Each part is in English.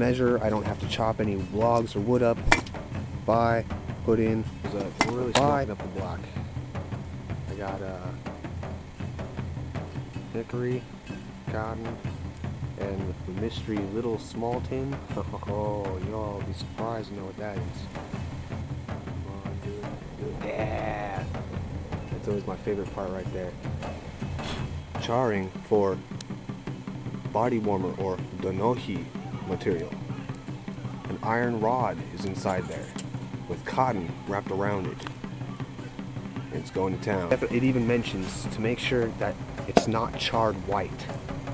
measure. I don't have to chop any logs or wood up. Buy, put in. We're really smoking up the block. I got hickory, cotton, and the mystery little small tin. Oh, y'all be surprised to know what that is. Come on, do it. Yeah! That's always my favorite part right there. Charring for body warmer or Donohi material. An iron rod is inside there with cotton wrapped around it. It's going to town. It even mentions to make sure that it's not charred white.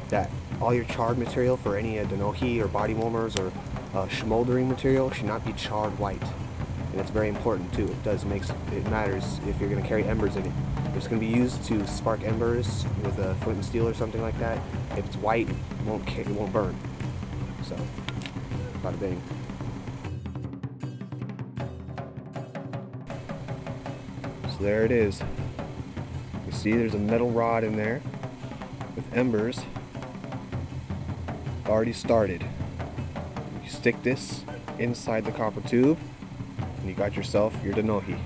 That all your charred material for any Donohi or body warmers or smoldering material should not be charred white. And it's very important too. It matters if you're going to carry embers in it. If it's going to be used to spark embers with a flint and steel or something like that, if it's white, it won't burn. So, bada bing. So there it is. You see there's a metal rod in there with embers already started. You stick this inside the copper tube and you got yourself your Donohi.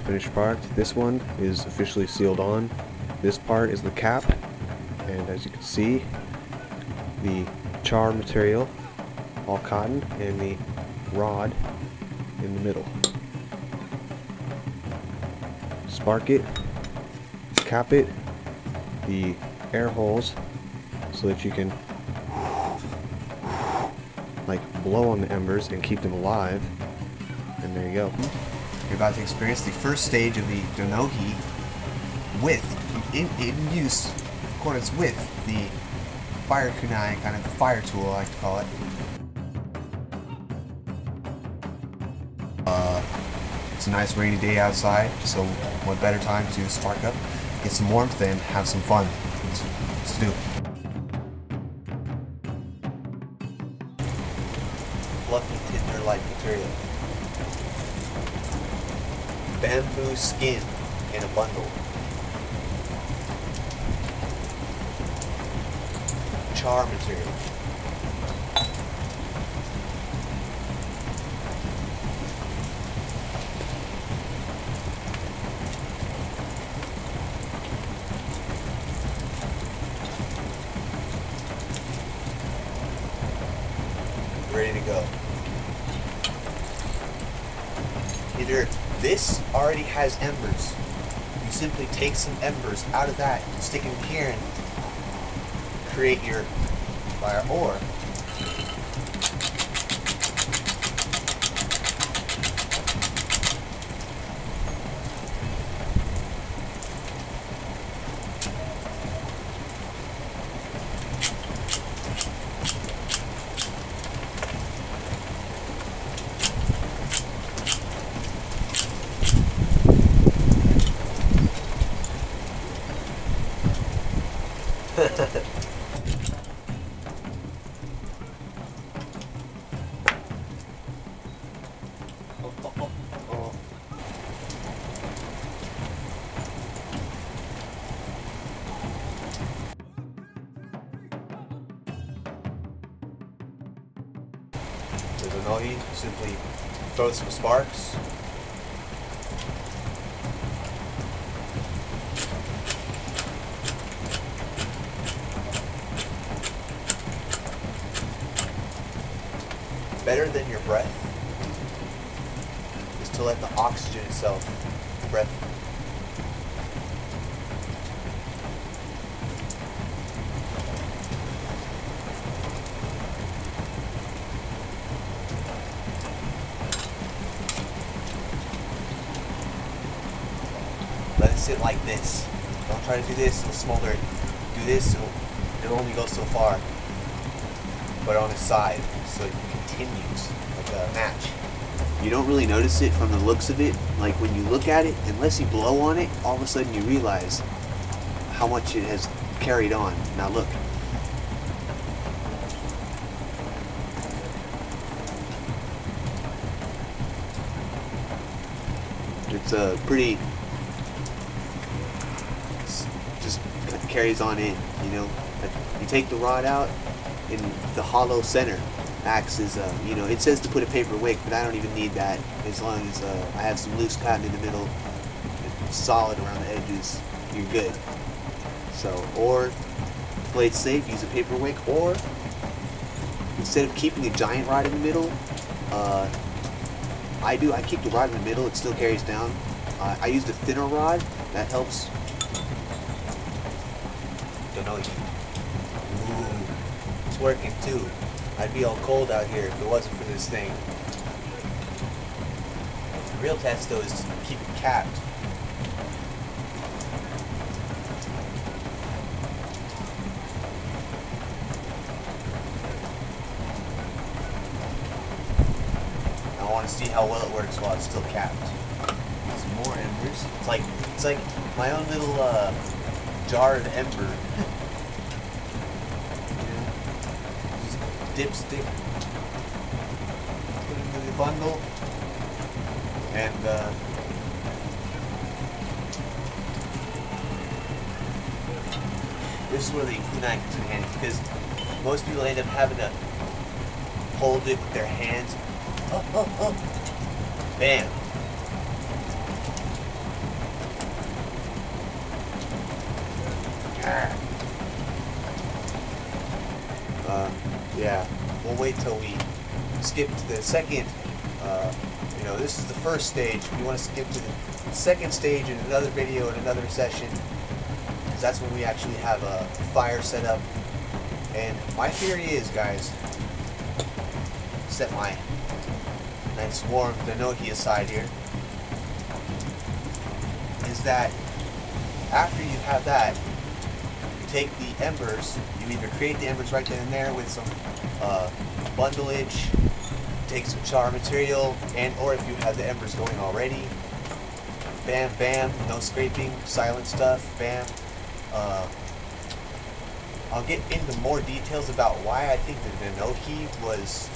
Finished product. This one is officially sealed on. This part is the cap, and as you can see, the char material, all cotton, and the rod in the middle. Spark it, cap it, the air holes, so that you can like blow on the embers and keep them alive, and there you go. You're about to experience the first stage of the Donohi in use, in accordance with the fire kunai, kind of the fire tool I like to call it. It's a nice rainy day outside, so what better time to spark up, get some warmth, and have some fun. Let's do it. Fluffy tinder-like material. Bamboo skin in a bundle. Char material. Ready to go. Either this already has embers. You simply take some embers out of that, stick them here, and create your fire. Or the Donohi, simply throw some sparks. Better than your breath is to let the oxygen itself breath. Let it sit like this. Don't try to do this, it'll smolder. Do this, it'll only go so far. Put it on its side so it continues like a match. you don't really notice it from the looks of it. Like when you look at it, unless you blow on it, all of a sudden you realize how much it has carried on. Now look. It's a pretty, just carries on in, you know. You take the rod out, and the hollow center acts as, you know, it says to put a paper wick, but I don't even need that as long as I have some loose cotton in the middle, solid around the edges, you're good. So, or to play it safe, use a paper wick, or instead of keeping a giant rod in the middle, I keep the rod in the middle, it still carries down. I used a thinner rod, that helps. Donohi. Ooh, it's working too. I'd be all cold out here if it wasn't for this thing. The real test though is to keep it capped. I want to see how well it works while it's still capped. Some more embers. It's like my own little jarred ember. Dipstick. Put it into the bundle. And this is where the kunai comes in handy, because most people end up having to hold it with their hands. Bam. Yeah, we'll wait till we skip to the second, you know, this is the first stage. We want to skip to the second stage in another video in another session, because that's when we actually have a fire set up. And my theory is, guys, set my nice warm Donohi aside here, is that after you have that, you take the embers, you either create the embers right then and there with some bundleage, take some char material, and or if you have the embers going already, bam, bam, no scraping, silent stuff, bam. I'll get into more details about why I think the Donohi was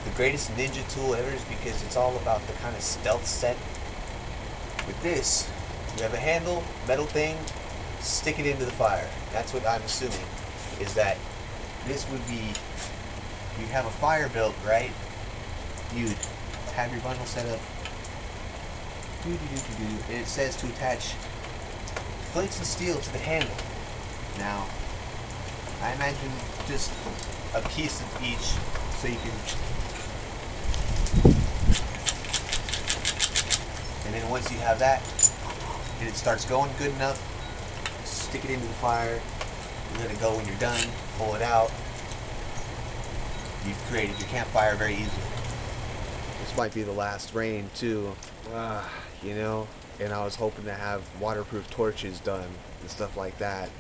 the greatest ninja tool ever, is because it's all about the kind of stealth set. With this, you have a handle, metal thing, stick it into the fire. That's what I'm assuming, is that this would be, you have a fire built, right? You'd have your bundle set up, and it says to attach flints and steel to the handle. Now, I imagine just a piece of each, so you can, and then once you have that, and it starts going good enough, stick it into the fire, let it go. When you're done, pull it out. You've created your campfire very easily. This might be the last rain too, you know, and I was hoping to have waterproof torches done and stuff like that.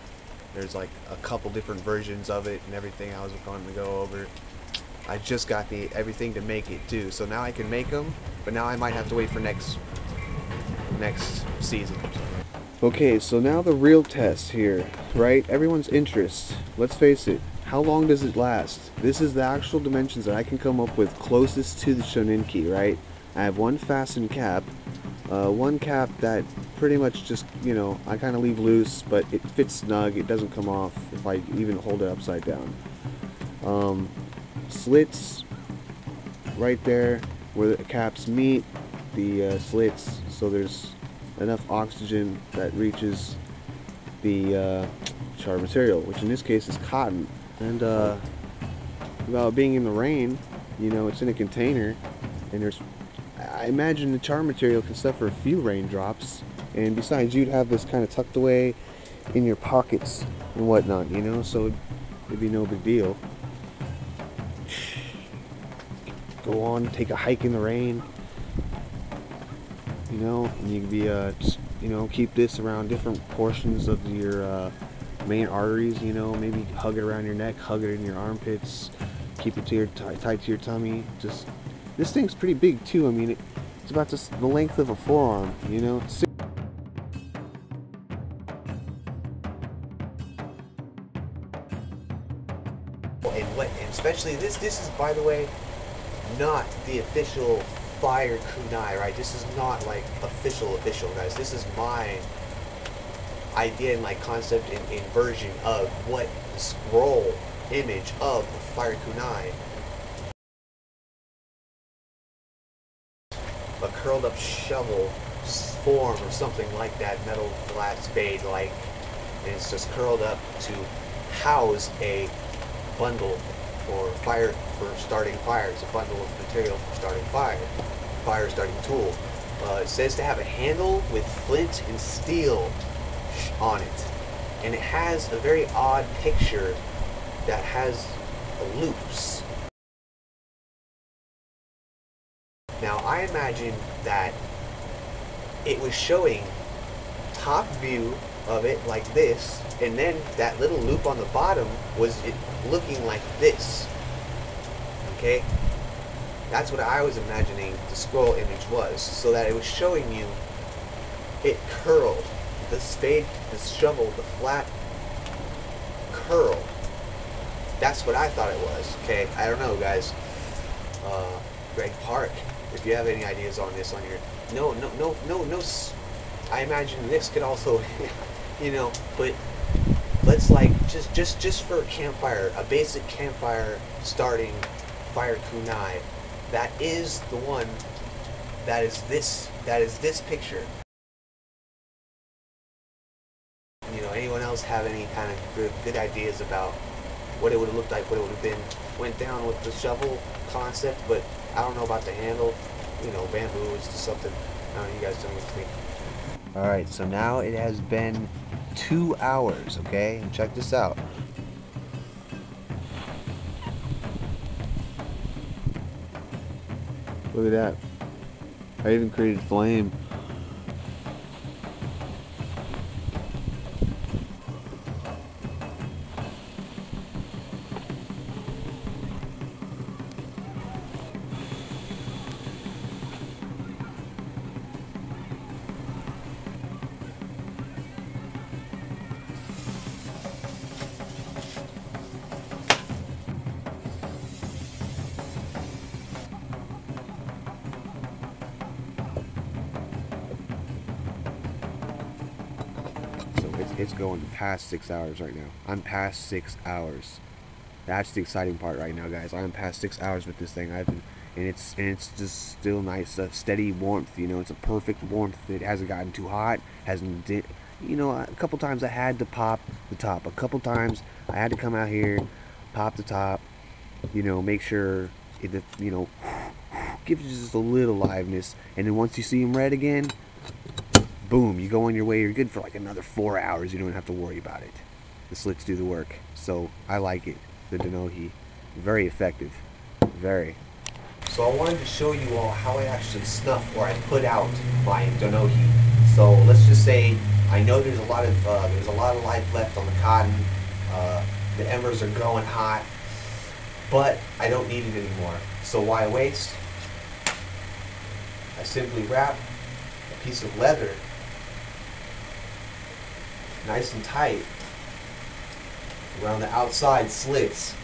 There's like a couple different versions of it and everything I was going to go over. I just got everything to make it too, so now I can make them, but now I might have to wait for next season. Okay, so now the real test here, right? Everyone's interest. Let's face it, how long does it last? This is the actual dimensions that I can come up with closest to the shoninki, right? I have one fastened cap, one cap that pretty much just, you know, I kind of leave loose, but it fits snug, it doesn't come off if I even hold it upside down. Slits right there where the caps meet the slits, so there's enough oxygen that reaches the char material, which in this case is cotton. And about being in the rain, you know, it's in a container, and there's, I imagine the char material can suffer a few raindrops, and besides, you'd have this kind of tucked away in your pockets and whatnot, you know, so it'd be no big deal. Go on, take a hike in the rain, you know, and you can be just, you know, keep this around different portions of your main arteries, you know, maybe hug it around your neck, hug it in your armpits, keep it to your tight to your tummy, just This thing's pretty big too. I mean, it's about the length of a forearm, you know. And especially this is, by the way, not the official Fire Kunai, right? This is not like official, guys. This is my idea and like concept in version of what the scroll image of the Fire Kunai. A curled up shovel form or something like that, metal flat spade like, and it's just curled up to house a bundle for starting fires, a bundle of material for starting fire starting tool. It says to have a handle with flint and steel on it, and it has a very odd picture that has loops. Now I imagine that it was showing top view of it like this, and then that little loop on the bottom was it looking like this. Okay? That's what I was imagining the scroll image was, so that it was showing you it curled. The spade, the shovel, the flat curl. That's what I thought it was. Okay, I don't know, guys. Greg Park, if you have any ideas on this, on your no. I imagine this could also, you know, but let's like just for a campfire, a basic campfire starting Fire Kunai. That is the one. That is this picture. You know, anyone else have any kind of good ideas about what it would have looked like, what it would have been? Went down with the shovel concept, but I don't know about the handle. You know, bamboo is just something. I don't know, you guys tell me what you think. Alright, so now it has been 2 hours, okay? And check this out. Look at that. I even created flame. It's going past 6 hours right now. I'm past 6 hours. That's the exciting part right now, guys. I'm past 6 hours with this thing. And it's just still nice, steady warmth. You know, it's a perfect warmth. It hasn't gotten too hot. Hasn't, you know, a couple times I had to pop the top. A couple times I had to come out here, pop the top. You know, make sure it, you know, gives you just a little liveness. And then once you see them red again, boom, you go on your way. You're good for like another 4 hours. You don't have to worry about it. The slicks do the work. So I like it. The Donohi, very effective. Very. So I wanted to show you all how I actually snuff or I put out my Donohi. So let's just say I know there's a lot of life left on the cotton. The embers are growing hot, but I don't need it anymore. So why waste? I simply wrap a piece of leather nice and tight around the outside slits,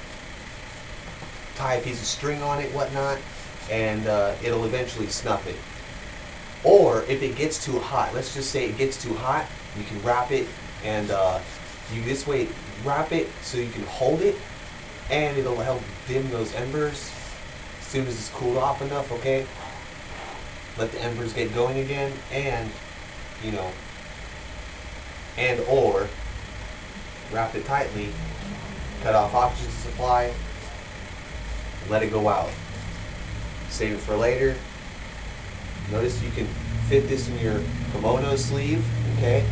tie a piece of string on it, whatnot, and it'll eventually snuff it. Or if it gets too hot, let's just say it gets too hot, you can wrap it, and you this way wrap it so you can hold it, and it'll help dim those embers as soon as it's cooled off enough. Okay, let the embers get going again, and you know, and or wrap it tightly, cut off oxygen supply, let it go out. Save it for later. Notice you can fit this in your kimono sleeve, okay?